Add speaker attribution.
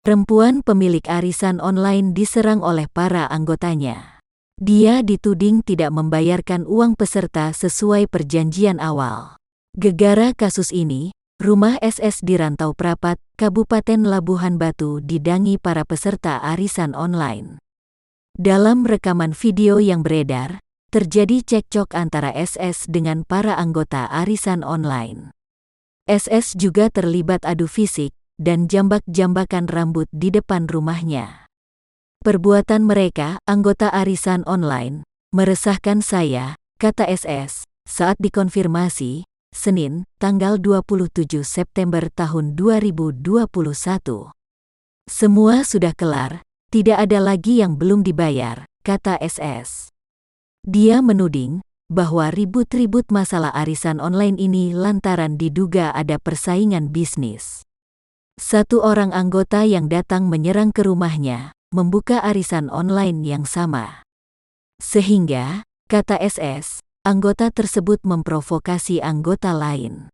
Speaker 1: Perempuan pemilik arisan online diserang oleh para anggotanya. Dia dituding tidak membayarkan uang peserta sesuai perjanjian awal. Gegara kasus ini, rumah SS di Rantau Prapat, Kabupaten Labuhan Batu didangi para peserta arisan online. Dalam rekaman video yang beredar, terjadi cekcok antara SS dengan para anggota arisan online. SS juga terlibat adu fisik dan jambak-jambakan rambut di depan rumahnya. Perbuatan mereka, anggota arisan online, meresahkan saya, kata SS, saat dikonfirmasi, Senin, tanggal 27 September tahun 2021. Semua sudah kelar, tidak ada lagi yang belum dibayar, kata SS. Dia menuding bahwa ribut-ribut masalah arisan online ini lantaran diduga ada persaingan bisnis. Satu orang anggota yang datang menyerang ke rumahnya, membuka arisan online yang sama. Sehingga, kata SS, anggota tersebut memprovokasi anggota lain.